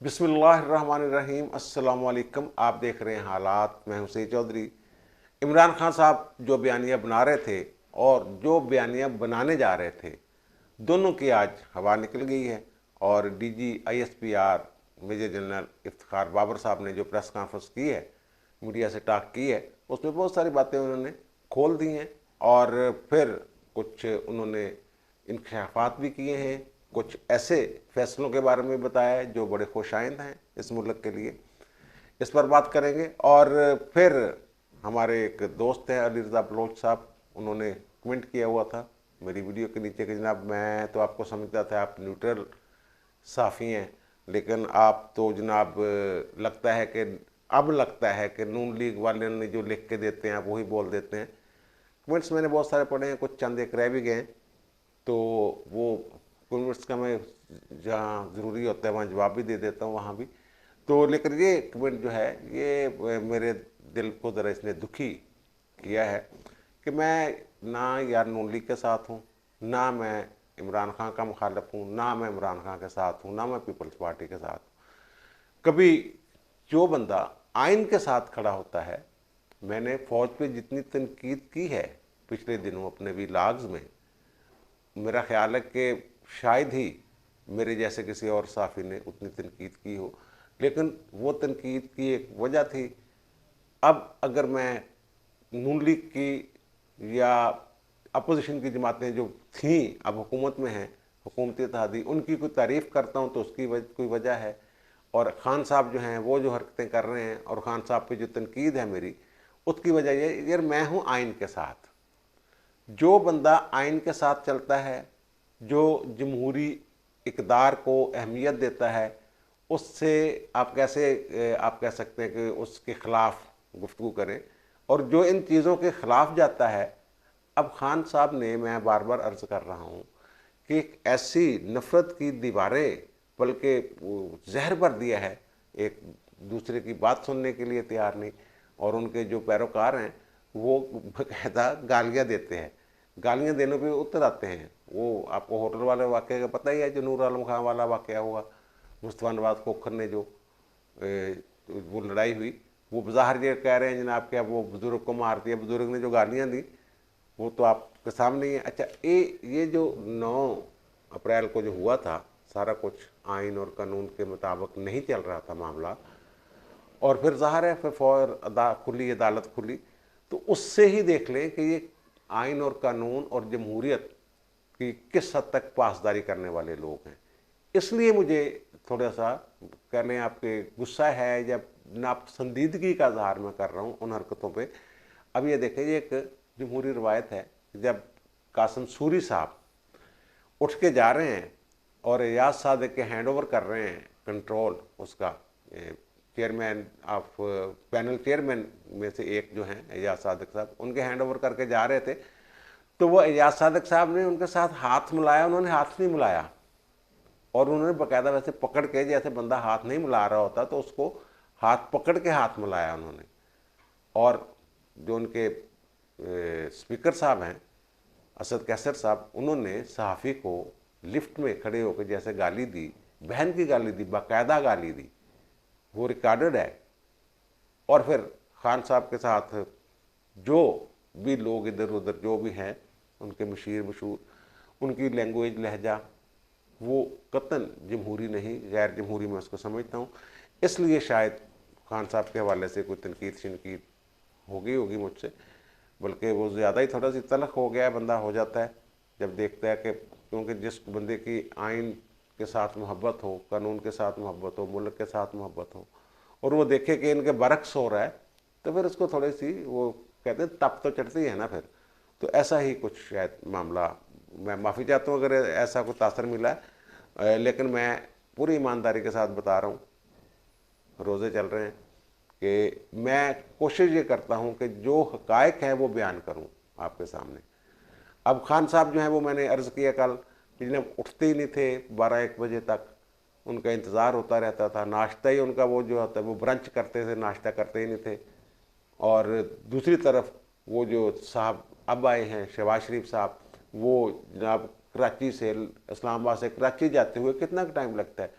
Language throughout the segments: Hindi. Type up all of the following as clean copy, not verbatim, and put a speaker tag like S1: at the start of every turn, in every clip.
S1: बिस्मिल्लाहिर्रहमानिर्रहीम। अस्सलाम वालेकुम। आप देख रहे हैं हालात। मैं हुसैन चौधरी। इमरान खान साहब जो बयानिया बना रहे थे और जो बयानिया बनाने जा रहे थे, दोनों की आज हवा निकल गई है। और DG ISPR major general Iftikhar Babar साहब ने जो प्रेस कॉन्फ्रेंस की है, मीडिया से टॉक की है, उसमें बहुत सारी बातें उन्होंने खोल दी हैं। और फिर कुछ उन्होंने इंकशाफात भी किए हैं, कुछ ऐसे फैसलों के बारे में बताया है जो बड़े खुशाइंद हैं इस मुल्क के लिए। इस पर बात करेंगे। और फिर हमारे एक दोस्त हैं अली रज़ा बलोच साहब, उन्होंने कमेंट किया हुआ था मेरी वीडियो के नीचे कि जनाब मैं तो आपको समझता था आप न्यूट्रल साफ़ी हैं, लेकिन आप तो जनाब लगता है कि अब लगता है कि नून लीग वाले ने जो लिख के देते हैं आप वही बोल देते हैं। कमेंट्स मैंने बहुत सारे पढ़े हैं, कुछ चंद एक रह भी गए हैं, तो वो कमेंट्स का मैं जहाँ ज़रूरी होता है वहाँ जवाब भी दे देता हूँ वहाँ भी। तो लेकिन ये कमेंट जो है ये मेरे दिल को ज़रा इसने दुखी किया है कि मैं ना यार नून लीग के साथ हूँ, ना मैं इमरान खान का मुखालिफ हूँ, ना मैं इमरान खान के साथ हूँ, ना मैं पीपल्स पार्टी के साथ हूँ। कभी जो बंदा आइन के साथ खड़ा होता है, मैंने फ़ौज पे जितनी तनकीद की है पिछले दिनों अपने व्लॉग्स में, मेरा ख्याल है कि शायद ही मेरे जैसे किसी और साफ़ी ने उतनी तनकीद की हो, लेकिन वो तनकीद की एक वजह थी। अब अगर मैं नून लीग की या अपोजिशन की जमातें जो थीं अब हुकूमत में हैं, हुकूमती इत्तेहादी, उनकी कोई तारीफ़ करता हूँ तो उसकी कोई वजह है। और ख़ान साहब जो हैं वो जो हरकतें कर रहे हैं और ख़ान साहब पे जो तनकीद है मेरी, उसकी वजह ये यार मैं हूँ आइन के साथ। जो बंदा आइन के साथ चलता है, जो जमहूरी इक़दार को अहमियत देता है, उससे आप कैसे आप कह सकते हैं कि उसके ख़िलाफ़ गुफ्तगू करें। और जो इन चीज़ों के ख़िलाफ़ जाता है, अब ख़ान साहब ने, मैं बार बार अर्ज़ कर रहा हूँ कि एक ऐसी नफ़रत की दीवारें, बल्कि जहर भर दिया है, एक दूसरे की बात सुनने के लिए तैयार नहीं। और उनके जो पैरोकार हैं वो बाकायदा गालियाँ देते हैं, गालियाँ देने पे उतर आते हैं। वो आपको होटल वाले वाक़े का पता ही है, जो नूर आलम खां वाला वाक़या हुआ, मुस्तफ़ा नवाज़ खोखर ने जो वो लड़ाई हुई, वो बज़ाहिर ये कह रहे हैं जनाब कि अब वो बुज़ुर्ग को मार दिया, बुज़ुर्ग ने जो गालियाँ दी वो तो आपके सामने ही है। अच्छा, ये जो 9 अप्रैल को जो हुआ था, सारा कुछ आइन और कानून के मुताबिक नहीं चल रहा था मामला, और फिर ज़ाहिर है फिर फौर खुली, अदालत खुली, तो उससे ही देख लें कि ये आइन और कानून और जमहूरियत की किस हद तक पासदारी करने वाले लोग हैं। इसलिए मुझे थोड़ा सा कह लें आपके गुस्सा है या नापसंदीदगी का इजहार मैं कर रहा हूँ उन हरकतों पे। अब ये देखें, ये एक जमहूरी रवायत है, जब कासिम सूरी साहब उठ के जा रहे हैं और एजाज सादिक के हैंड ओवर कर रहे हैं कंट्रोल, उसका चेयरमैन ऑफ पैनल चेयरमैन में से एक जो हैं एजाज सादिक साहब, उनके हैंड ओवर करके जा रहे थे, तो वो एजाज सादिक साहब ने उनके साथ हाथ मिलाया, उन्होंने हाथ नहीं मिलाया, और उन्होंने बाकायदा वैसे पकड़ के, जैसे बंदा हाथ नहीं मिला रहा होता तो उसको हाथ पकड़ के हाथ मिलाया उन्होंने। और जो उनके स्पीकर साहब हैं असद कैसर साहब, उन्होंने सहाफ़ी को लिफ्ट में खड़े होकर जैसे गाली दी, बहन की गाली दी, बाकायदा गाली दी, वो रिकॉर्डेड है। और फिर खान साहब के साथ जो भी लोग इधर उधर जो भी हैं, उनके मशीर मशहूर, उनकी लैंग्वेज लहजा वो कतन जमहूरी नहीं, गैर जमहूरी मैं उसको समझता हूँ। इसलिए शायद खान साहब के हवाले से कोई तनकीद शनकीद होगी मुझसे, बल्कि वो ज़्यादा ही थोड़ा सी तलख हो गया है, बंदा हो जाता है जब देखता है कि, क्योंकि जिस बंदे की आइन के साथ मोहब्बत हो, कानून के साथ मोहब्बत हो, मुल्क के साथ मोहब्बत हो, और वो देखे कि इनके बरक्स हो रहा है, तो फिर उसको थोड़ी सी वो कहते हैं तप तो चढ़ती है ना फिर। तो ऐसा ही कुछ शायद मामला, मैं माफ़ी चाहता हूँ अगर ऐसा कोई तासर मिला है, लेकिन मैं पूरी ईमानदारी के साथ बता रहा हूँ, रोज़े चल रहे हैं, कि मैं कोशिश ये करता हूँ कि जो हक़ाइक़ है वो बयान करूँ आपके सामने। अब खान साहब जो हैं वो मैंने अर्ज़ किया कल कि जिन्हें उठते ही नहीं थे 12-1 बजे तक, उनका इंतज़ार होता रहता था, नाश्ता ही उनका वो जो होता है वो ब्रंच करते थे, नाश्ता करते ही नहीं थे। और दूसरी तरफ वो जो साहब अब आए हैं शहबाज शरीफ साहब, वो जनाब कराची से, इस्लामाबाद से कराची जाते हुए कितना टाइम लगता है,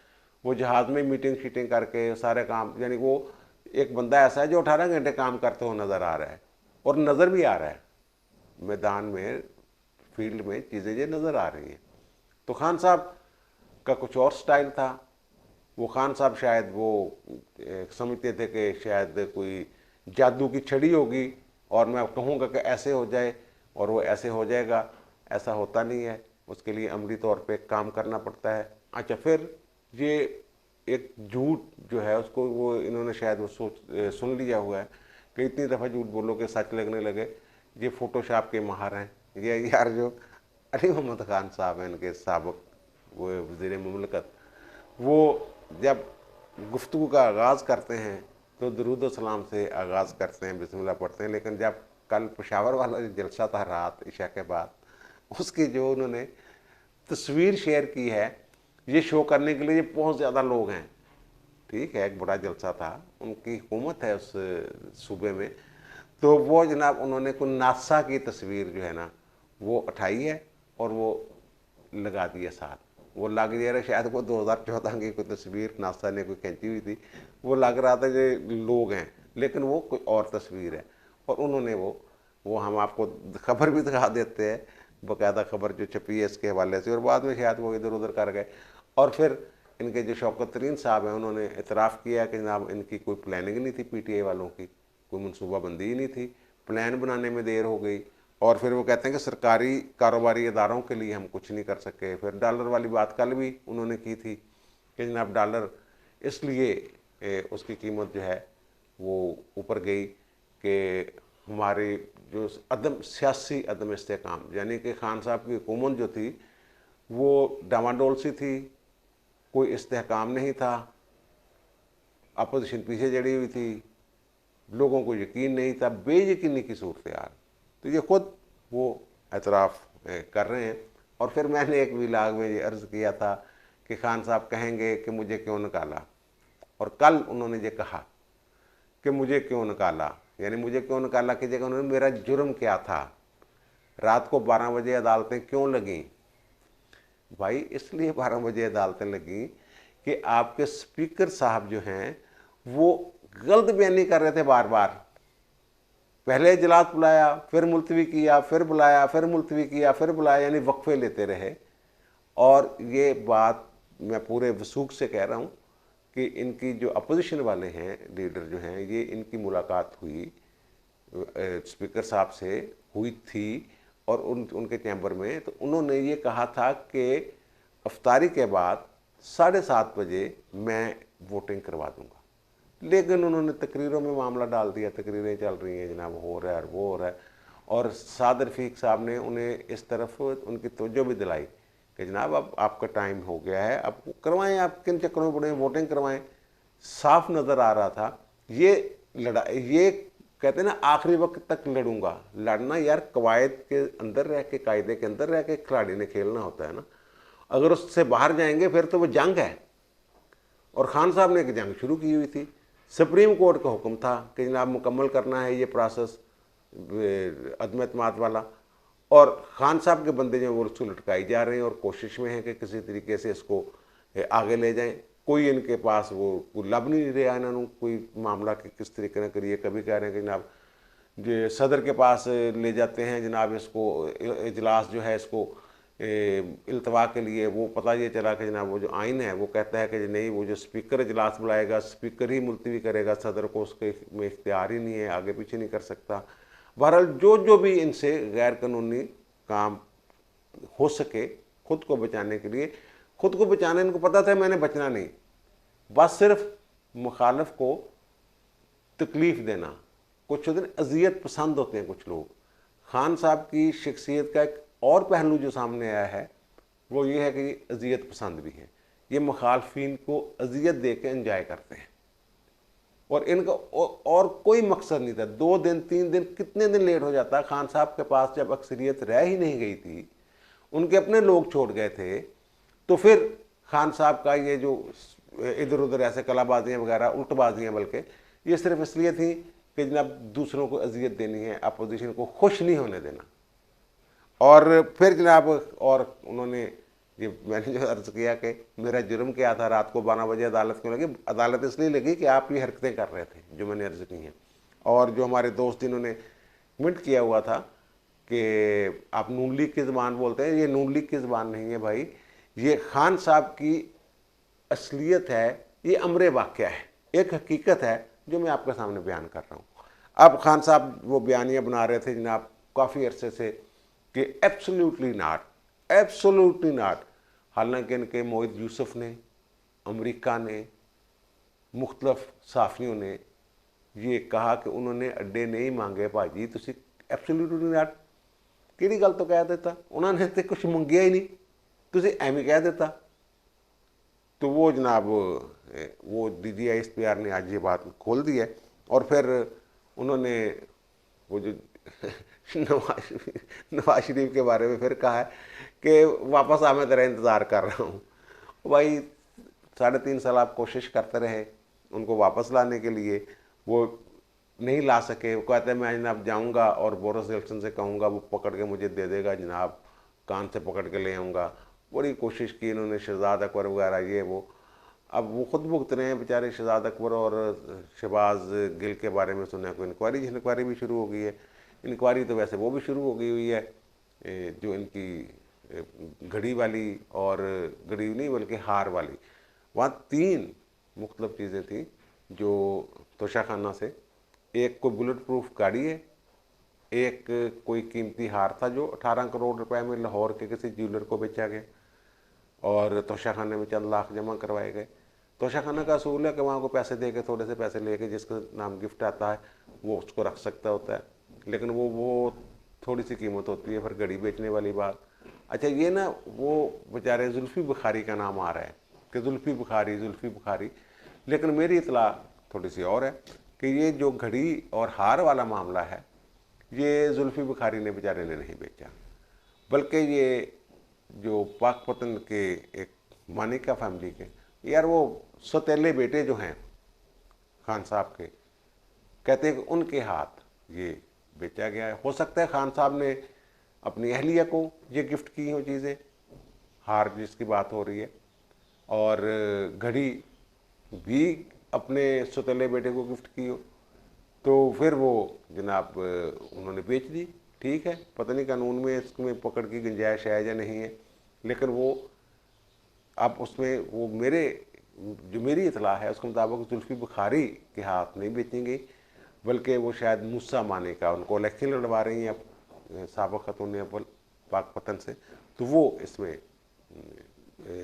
S1: वो जहाज़ में मीटिंग शीटिंग करके सारे काम, यानी वो एक बंदा ऐसा है जो 18 घंटे काम करते हुए नज़र आ रहा है, और नज़र भी आ रहा है मैदान में, फील्ड में चीज़ें ये नज़र आ रही हैं। तो खान साहब का कुछ और स्टाइल था। वो खान साहब शायद वो समझते थे कि शायद कोई जादू की छड़ी होगी और मैं कहूँगा कि ऐसे हो जाए और वो ऐसे हो जाएगा। ऐसा होता नहीं है, उसके लिए अमली तौर पे काम करना पड़ता है। अच्छा, फिर ये एक झूठ जो है उसको वो इन्होंने शायद वो सुन लिया हुआ है कि इतनी दफ़ा झूठ बोलो कि सच लगने लगे। ये फोटोशॉप के माहिर हैं ये यार, जो अली मोहम्मद खान साहब हैं, इनके साबिक वो वज़ीर मुमलकत, वो जब गुफ्तगू का आगाज़ करते हैं तो दरूद सलाम से आगाज़ करते हैं, बिस्मिल्लाह पढ़ते हैं। लेकिन जब कल पेशावर वाला जो जलसा था रात इशा के बाद, उसकी जो उन्होंने तस्वीर शेयर की है ये शो करने के लिए ये बहुत ज़्यादा लोग हैं, ठीक है, एक बड़ा जलसा था, उनकी हुकूमत है उस सूबे में, तो वो जनाब उन्होंने कोई नासा की तस्वीर जो है ना वो उठाई है और वो लगा दी है साथ। वो लग जा रहा, शायद वो 2014 की कोई तस्वीर नासा ने कोई खींची हुई थी, वो लग रहा था कि लोग हैं, लेकिन वो कोई और तस्वीर है। और उन्होंने वो हम आपको खबर भी दिखा देते हैं, बाकायदा खबर जो छपी है इसके हवाले से, और बाद में शायद वो इधर उधर कर गए। और फिर इनके जो शौकत तरीन साहब हैं उन्होंने इतराफ़ किया कि जनाब इनकी कोई प्लानिंग नहीं थी, PTI वालों की कोई मनसूबाबंदी ही नहीं थी, प्लान बनाने में देर हो गई। और फिर वो कहते हैं कि सरकारी कारोबारी इदारों के लिए हम कुछ नहीं कर सके। फिर डॉलर वाली बात कल भी उन्होंने की थी कि जनाब डॉलर इसलिए उसकी कीमत जो है वो ऊपर गई कि हमारे जो सियासी अदम इस्तेकाम, यानी कि खान साहब की हुकूमत जो थी वो डामाडोल सी थी, कोई इस्तेहकाम नहीं था, अपोजिशन पीछे जड़ी हुई थी, लोगों को यकीन नहीं था, बेयकीनी की सूरत यार। तो ये खुद वो एतराफ़ कर रहे हैं। और फिर मैंने एक व्लॉग में ये अर्ज़ किया था कि खान साहब कहेंगे कि मुझे क्यों निकाला, और कल उन्होंने ये कहा कि मुझे क्यों निकाला, यानी मुझे क्यों निकाला की जगह उन्होंने मेरा जुर्म क्या था, रात को 12 बजे अदालतें क्यों लगीं। भाई इसलिए 12 बजे अदालतें लगी कि आपके स्पीकर साहब जो हैं वो गलत बयानी कर रहे थे बार बार। पहले इजलास बुलाया, फिर मुलतवी किया, फिर बुलाया, फिर मुलतवी किया, फिर बुलाया, यानी वक्फे लेते रहे। और ये बात मैं पूरे वसूख से कह रहा हूँ कि इनकी जो अपोजिशन वाले हैं लीडर जो हैं, ये इनकी मुलाकात हुई स्पीकर साहब से हुई थी और उनके चैम्बर में, तो उन्होंने ये कहा था कि अफ्तारी के बाद 7:30 बजे मैं वोटिंग करवा दूंगा। लेकिन उन्होंने तकरीरों में मामला डाल दिया, तकरीरें चल रही हैं जनाब, हो रहा है और वो हो रहा है। और साद रफ़ीक साहब ने उन्हें इस तरफ उनकी तवज्जो भी दिलाई कि जनाब अब आपका टाइम हो गया है, अब करवाएं, आप किन चक्करों में पड़े, वोटिंग करवाएं। साफ नज़र आ रहा था ये लड़ाई, ये कहते हैं ना आखिरी वक्त तक लड़ूंगा। लड़ना यार कवायद के अंदर रह के, कायदे के अंदर रह के खिलाड़ी ने खेलना होता है ना, अगर उससे बाहर जाएंगे फिर तो वो जंग है। और खान साहब ने एक जंग शुरू की हुई थी, सुप्रीम कोर्ट का हुक्म था कि जनाब मुकम्मल करना है ये प्रोसेस अदम एतमाद वाला, और खान साहब के बंदे जो वो उसको लटकाई जा रहे हैं और कोशिश में है कि किसी तरीके से इसको आगे ले जाएं। कोई इनके पास वो लब नहीं रहा इन्होंने कोई मामला कि किस तरीके ना करिए। कभी कह रहे हैं कि जनाब जो सदर के पास ले जाते हैं जनाब इसको, इजलास जो है इसको इल्तवा के लिए, वो पता ये चला कि जनाब वो जो आइन है वो कहता है कि नहीं, वो जो स्पीकर इजलास बुलाएगा स्पीकर ही मुलतवी करेगा, सदर को उसके में इख्तियार ही नहीं है, आगे पीछे नहीं कर सकता। बहरहाल जो भी इनसे गैर कानूनी काम हो सके खुद को बचाने के लिए, खुद को बचाने इनको पता था मैंने बचना नहीं, बस सिर्फ मुखालिफ को तकलीफ़ देना। कुछ दिन अजियत पसंद होते हैं कुछ लोग। खान साहब की शख्सियत का एक और पहलू जो सामने आया है वो ये है कि अजियत पसंद भी है, ये मुखालफिन को अजियत दे के इंजॉय करते हैं। और इनका और कोई मकसद नहीं था। 2 दिन 3 दिन कितने दिन लेट हो जाता। खान साहब के पास जब अक्सरियत रह ही नहीं गई थी, उनके अपने लोग छोड़ गए थे, तो फिर खान साहब का ये जो इधर उधर ऐसे कलाबाजियाँ वगैरह, उल्टबाजियाँ बल्कि ये सिर्फ इसलिए थी कि जनाब दूसरों को अजियत देनी है, अपोजिशन को खुश नहीं होने देना। और फिर जनाब और उन्होंने ये मैंने जो अर्ज़ किया कि मेरा जुर्म क्या था, रात को 12 बजे अदालत क्यों लगी? अदालत इसलिए लगी कि आप ये हरकतें कर रहे थे जो मैंने अर्ज़ की हैं। और जो हमारे दोस्त इन्होंने कमेंट किया हुआ था कि आप नून लीग की ज़बान बोलते हैं, ये नून लीग की ज़बान नहीं है भाई, ये खान साहब की असलियत है, ये अमरे वाक़या है, एक हकीकत है जो मैं आपके सामने बयान कर रहा हूँ। अब खान साहब वो बयानियाँ बना रहे थे जनाब काफ़ी अरसे से कि एब्सोल्युटली नॉट, एब्सोल्युटली नॉट। हालांकि इनके मोहित यूसुफ ने, अमेरिका ने, मुख्तलिफ साफ़ियों ने ये कहा कि उन्होंने अड्डे नहीं मांगे भाजी, तुसी एब्सोल्युटली नॉट किहड़ी गल तो कह देता, उन्होंने तो कुछ मंगिया ही नहीं, तुसी एवें कह देता। तो वो जनाब वो DGISPR ने आज ये बात खोल दी है। और फिर उन्होंने वो जो नवाज शरीफ के बारे में फिर कहा है कि वापस आ, मैं तेरा इंतज़ार कर रहा हूँ। भाई 3.5 साल आप कोशिश करते रहे उनको वापस लाने के लिए, वो नहीं ला सके। वो कहते हैं मैं जनाब जाऊँगा और बोरिस जॉनसन से कहूँगा, वो पकड़ के मुझे दे देगा जनाब, कान से पकड़ के ले आऊँगा। बड़ी कोशिश की इन्होंने, शहजाद अकबर वगैरह ये वो। अब वो खुद भुगत रहे हैं बेचारे शहजाद अकबर और शहबाज गिल के बारे में सुना कोई इंक्वायरी भी शुरू हो गई है। इंक्वायरी तो वैसे वो भी शुरू हो गई हुई है, जो इनकी घड़ी वाली और घड़ी नहीं बल्कि हार वाली, वहाँ 3 मुख्तलिफ चीज़ें थी जो तोशाखाना से, एक कोई बुलेट प्रूफ गाड़ी है, एक कोई कीमती हार था जो 18 करोड़ रुपए में लाहौर के किसी ज्वेलर को बेचा गया, और तोशाखाने में चंद लाख जमा करवाए गए। तोशाखाना का असूल है कि वहाँ को पैसे दे के, थोड़े से पैसे लेके जिसका नाम गिफ्ट आता है वो उसको रख सकता होता है, लेकिन वो थोड़ी सी कीमत होती है। फिर घड़ी बेचने वाली बात, अच्छा ये ना वो बेचारे जुल्फ़ी बुखारी का नाम आ रहा है कि जुल्फ़ी बुखारी, लेकिन मेरी इतला थोड़ी सी और है कि ये जो घड़ी और हार वाला मामला है ये जुल्फ़ी बुखारी ने बेचारे ने नहीं बेचा, बल्कि ये जो पाकपतन के एक मानिका फैमिली के यार वो सौतेले बेटे जो हैं खान साहब के, कहते हैं कि उनके हाथ ये बेचा गया है। हो सकता है खान साहब ने अपनी अहलिया को ये गिफ्ट की हो चीज़ें, हार जिसकी बात हो रही है, और घड़ी भी अपने सौतेले बेटे को गिफ्ट की हो, तो फिर वो जनाब उन्होंने बेच दी। ठीक है, पता नहीं कानून में इसमें पकड़ की गुंजाइश है या नहीं है, लेकिन वो अब उसमें वो मेरी इतला है उसके मुताबिक जुल्फ़ी बुखारी के हाथ नहीं बेचेंगे, बल्कि वो शायद मूसा माने का, उनको इलेक्शन लड़वा रही हैं अब साबिक़ खातून अव्वल पाकपतन से, तो वो इसमें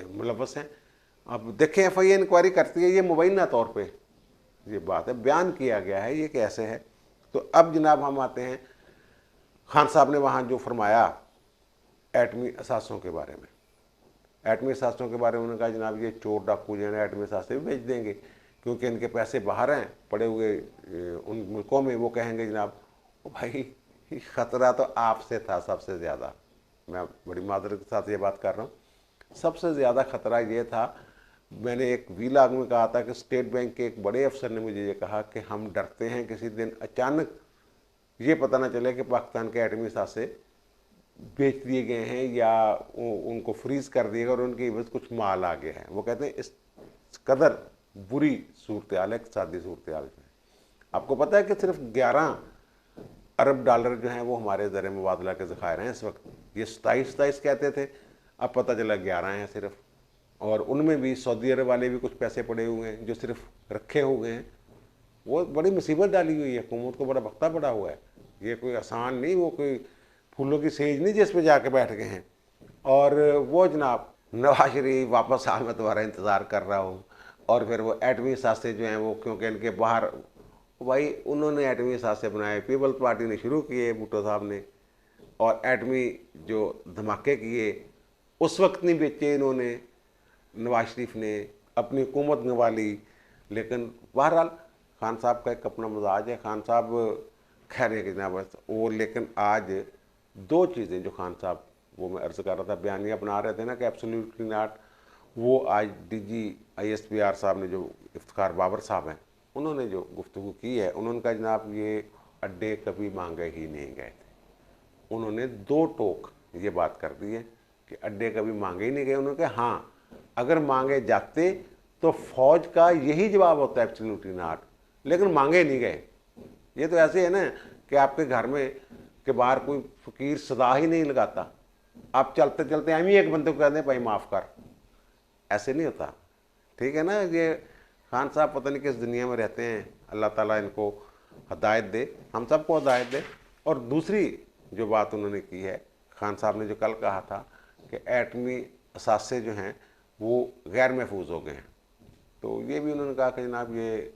S1: मुलव्वस हैं। अब देखें FIA इंक्वायरी करती है, ये मुबैना तौर पे ये बात है, बयान किया गया है ये कैसे है। तो अब जनाब हम आते हैं खान साहब ने वहाँ जो फरमाया एटमी असासों के बारे में। एटमी असासों के बारे में उन्होंने कहा जनाब ये चोर डाकू जो है एटमी असासे भी भेज देंगे, क्योंकि इनके पैसे बाहर हैं पड़े हुए उन मुल्कों में। वो कहेंगे जनाब भाई ख़तरा तो आपसे था सबसे ज़्यादा, मैं बड़ी मादरत के साथ ये बात कर रहा हूँ, सबसे ज़्यादा ख़तरा ये था। मैंने एक वीलाग में कहा था कि स्टेट बैंक के एक बड़े अफसर ने मुझे ये कहा कि हम डरते हैं किसी दिन अचानक ये पता ना चले कि पाकिस्तान के एटमी असासे बेच दिए गए हैं या उनको फ्रीज कर दिए गए और उनकी इवज़ कुछ माल आ गया है। वो कहते हैं इस कदर बुरी सूरत हाल है, इक़्तिसादी सूरत हाल जो है। आपको पता है कि सिर्फ 11 अरब डॉलर जो हैं वो हमारे ज़र मुबादला के ज़खायर हैं इस वक्त। ये 27 कहते थे, अब पता चला 11 हैं सिर्फ, और उनमें भी सऊदी अरब वाले भी कुछ पैसे पड़े हुए हैं जो सिर्फ रखे हुए हैं। वो बड़ी मुसीबत डाली हुई है, हुकूमत को बड़ा वक्ता पड़ा हुआ है। ये कोई आसान नहीं, वो कोई फूलों की सेज नहीं जिस पे जाके बैठ गए हैं। और वो जनाब नवाज शरीफ वापस आ, मैं तुम्हारा इंतज़ार कर रहा हूँ। और फिर वो एटमी सासे जो हैं वो, क्योंकि इनके बाहर भाई उन्होंने एटमी सासे बनाए, पीपल्स पार्टी ने शुरू किए भुट्टो साहब ने, और एटमी जो धमाके किए उस वक्त नहीं बेचे इन्होंने, नवाज शरीफ ने अपनी हुकूमत गंवा ली। लेकिन बहरहाल खान साहब का एक अपना मिजाज है, खान साहब खैर है कि जनाब वो। लेकिन आज 2 चीज़ें जो खान साहब, वो मैं अर्ज़ कर रहा था, बयानिया बना रहे थे ना कि एब्सोल्युटली नॉट, वो आज DGISPR साहब ने जो इफ्तिखार बाबर साहब हैं उन्होंने जो गुफ्तगू की है, उन्होंने कहा जनाब ये अड्डे कभी मांगे ही नहीं गए थे। उन्होंने 2 टोक ये बात कर दी है कि अड्डे कभी मांगे ही नहीं गए। उन्होंने कहा हाँ, अगर मांगे जाते तो फौज का यही जवाब होता है एब्सोल्युटली नॉट, लेकिन मांगे नहीं गए। ये तो ऐसे है ना कि आपके घर में के बाहर कोई फकीर सदा ही नहीं लगाता, आप चलते चलते हम ही एक बंदे को कहते हैं भाई माफ़ कर, ऐसे नहीं होता। ठीक है ना। ये खान साहब पता नहीं किस दुनिया में रहते हैं, अल्लाह ताला इनको हदायत दे, हम सबको हदायत दे। और दूसरी जो बात उन्होंने की है, खान साहब ने जो कल कहा था कि एटमी असासे जो हैं वो गैर महफूज हो गए हैं, तो ये भी उन्होंने कहा कि जनाब ये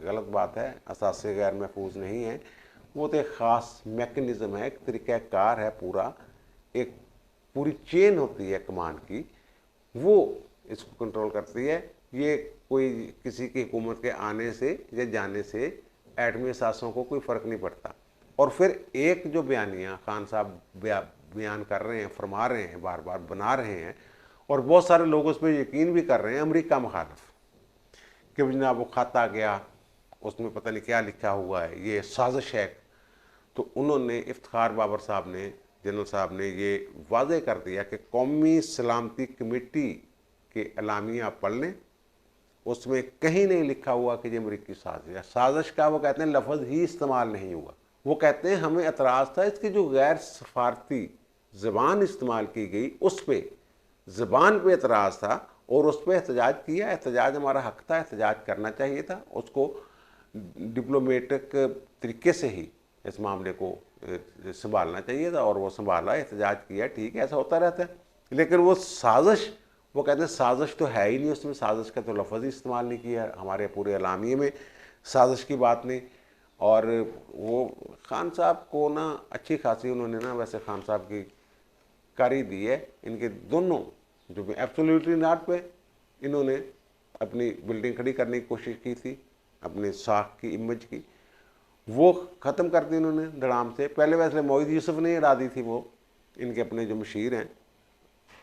S1: गलत बात है, असासे गैर महफूज नहीं है, वो तो एक ख़ास मैकेनिज़्म है, एक तरीक़ाकार है, पूरा एक पूरी चेन होती है कमांड की, वो इसको कंट्रोल करती है। ये कोई किसी की हुकूमत के आने से या जाने से एटमी असासों को कोई फ़र्क नहीं पड़ता। और फिर एक जो बयानियाँ खान साहब बयान कर रहे हैं, फरमा रहे हैं, बार बार बना रहे हैं, और बहुत सारे लोग उस पर यकीन भी कर रहे हैं, अमरीका मुखालफ, कि जनाब वो खाता गया, उसमें पता नहीं क्या लिखा हुआ है, ये साजिश है। तो उन्होंने इफ्तिखार बाबर साहब ने, जनरल साहब ने ये वाज़े कर दिया कि कौमी सलामती कमेटी के एलामिया आप पढ़ लें, उसमें कहीं नहीं लिखा हुआ कि ये अमरीकी साजिश है। साजिश का वो कहते हैं लफ्ज़ ही इस्तेमाल नहीं हुआ। वो कहते हैं हमें एतराज़ था इसकी जो गैर सफारती ज़बान इस्तेमाल की गई उस पर, ज़बान पे एतराज़ था और उस पर एहतजाज किया। एहतजाज हमारा हक था, एहतजाज करना चाहिए था, उसको डिप्लोमेटिक तरीके से ही इस मामले को संभालना चाहिए था, और वो संभाला, एहतजाज किया, ठीक है, ऐसा होता रहता है। लेकिन वो साजिश, वो कहते हैं साजिश तो है ही नहीं, उसमें साजिश का तो लफ्ज़ ही इस्तेमाल नहीं किया, हमारे पूरे एलामिये में साजिश की बात नहीं। और वो खान साहब को ना अच्छी खासी उन्होंने ना वैसे खान साहब की कारी दी है। इनके दोनों जो एब्सोल्युटली नॉट पे इन्होंने अपनी बिल्डिंग खड़ी करने की कोशिश की थी, अपने साख की इमेज की, वो ख़त्म कर दी उन्होंने धड़ाम से। पहले वैसे मोईद यूसुफ ने हरा दी थी वो, इनके अपने जो मशीर हैं,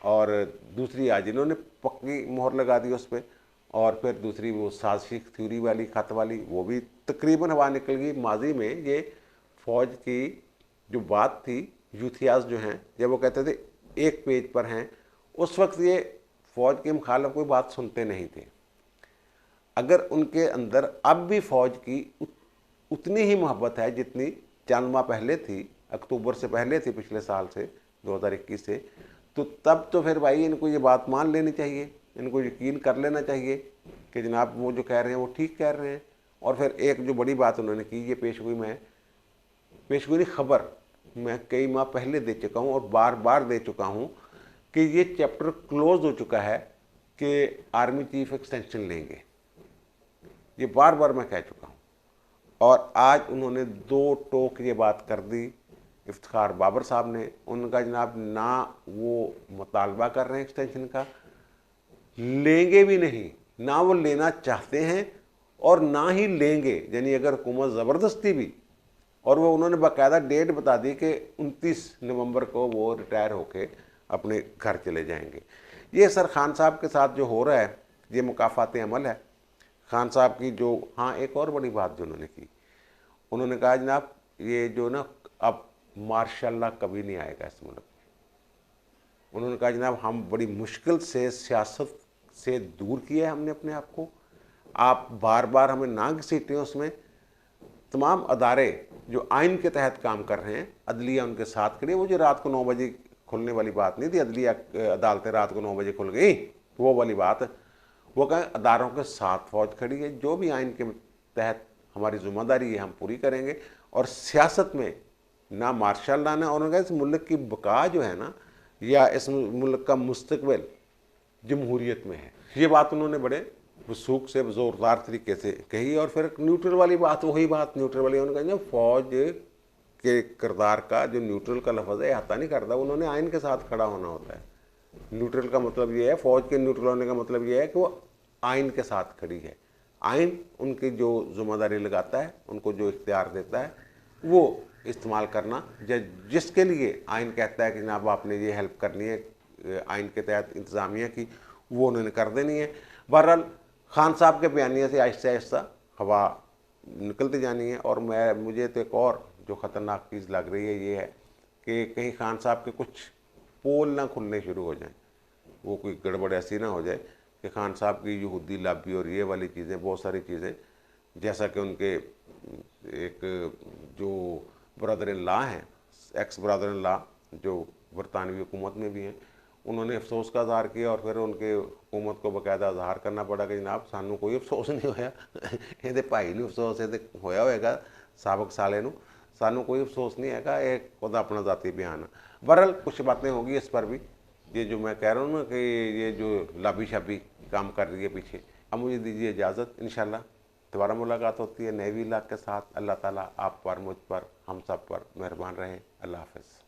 S1: और दूसरी आज इन्होंने पक्की मोहर लगा दी उस पर। और फिर दूसरी वो साजिश थ्योरी वाली, खत वाली, वो भी तकरीबन हवा निकल गई। माजी में ये फ़ौज की जो बात थी, यूथियाज जो हैं, जब वो कहते थे एक पेज पर हैं, उस वक्त ये फ़ौज के मुखालिफ कोई बात सुनते नहीं थे। अगर उनके अंदर अब भी फ़ौज की उतनी ही मोहब्बत है जितनी चंद माह पहले थी, अक्टूबर से पहले थी, पिछले साल से 2021 से, तो तब तो फिर भाई इनको ये बात मान लेनी चाहिए, इनको यकीन कर लेना चाहिए कि जनाब वो जो कह रहे हैं वो ठीक कह रहे हैं। और फिर एक जो बड़ी बात उन्होंने की, ये पेशगोई नहीं, खबर मैं कई माह पहले दे चुका हूँ और बार बार दे चुका हूँ कि ये चैप्टर क्लोज हो चुका है कि आर्मी चीफ एक्सटेंशन लेंगे, ये बार बार मैं कह चुका हूँ। और आज उन्होंने दो टोक ये बात कर दी इफ्तिखार बाबर साहब ने। उनका जनाब ना वो मुतालबा कर रहे हैं एक्सटेंशन का, लेंगे भी नहीं, ना वो लेना चाहते हैं और ना ही लेंगे। यानी अगर हुकूमत ज़बरदस्ती भी, और वो उन्होंने बाकायदा डेट बता दी कि 29 नवंबर को वो रिटायर होके अपने घर चले जाएंगे। ये सर खान साहब के साथ जो हो रहा है ये मुकाफ़ात अमल है खान साहब की। जो हाँ, एक और बड़ी बात जो उन्होंने की, उन्होंने कहा जनाब ये जो ना अब मार्शल कभी नहीं आएगा इस मुल्क में। उन्होंने कहा जनाब हम बड़ी मुश्किल से सियासत से दूर किया है हमने अपने आप को, आप बार बार हमें ना घसीटें उसमें। तमाम अदारे जो आइन के तहत काम कर रहे हैं, अदलिया उनके साथ खड़ी है। वो जो रात को 9 बजे खुलने वाली बात नहीं थी, अदलिया अदालतें रात को 9 बजे खुल गई, वो वाली बात, वो कहें अदारों के साथ फौज खड़ी है, जो भी आइन के तहत हमारी जिम्मेदारी है हम पूरी करेंगे। और सियासत में ना मार्शल लाना, और उन्होंने कहा इस मुल्क की बका जो है ना, या इस मुल्क का मुस्तकबिल जमहूरियत में है। ये बात उन्होंने बड़े वसूख से ज़ोरदार तरीके से कही। और फिर न्यूट्रल वाली बात, वही बात न्यूट्रल वाली, उन्होंने कहा फ़ौज के किरदार का जो न्यूट्रल का लफ्ज़ है हता नहीं करता, उन्होंने आइन के साथ खड़ा होना होता है। न्यूट्रल का मतलब ये है, फ़ौज के न्यूट्रल होने का मतलब ये है कि वो आइन के साथ खड़ी है। आइन उनकी जो जिम्मेदारी लगाता है, उनको जो इख्तियार देता है, वो इस्तेमाल करना, जिसके लिए आइन कहता है कि जनाब आपने ये हेल्प करनी है आइन के तहत इंतज़ामिया की, वो उन्होंने कर देनी है। बहरहाल खान साहब के बयानिया से आहिस्ता आहिस्ता हवा निकलती जानी है। और मुझे तो एक और जो ख़तरनाक चीज़ लग रही है ये है कि कहीं खान साहब के कुछ पोल ना खुलने शुरू हो जाएं, वो कोई गड़बड़ ऐसी ना हो जाए कि खान साहब की यहूदी लाबी और ये वाली चीज़ें, बहुत सारी चीज़ें, जैसा कि उनके एक जो ब्रदर इन लॉ हैं, एक्स ब्रदर इन लॉ जो बरतानवी हुकूमत में भी हैं, उन्होंने अफसोस का इजहार किया और फिर उनके हुकूमत को बाकायदा इजहार करना पड़ा कि जनाब सानू कोई अफसोस नहीं होया, ये भाई नूं अफसोस ये होया होएगा साबक साले नूं, सानू कोई अफसोस नहीं है, एक खुदा अपना ज़ाती बयान है। बहरहाल कुछ बातें होगी इस पर भी, ये जो मैं कह रहा हूँ ना कि ये जो लाबी शाबी काम कर रही है पीछे। अब मुझे दीजिए इजाज़त, इंशाल्लाह दोबारा मुलाकात होती है नए व्लॉग के साथ। अल्लाह ताला आप पर, मुझ पर, हम सब पर मेहरबान रहे। अल्लाह हाफ़िज़।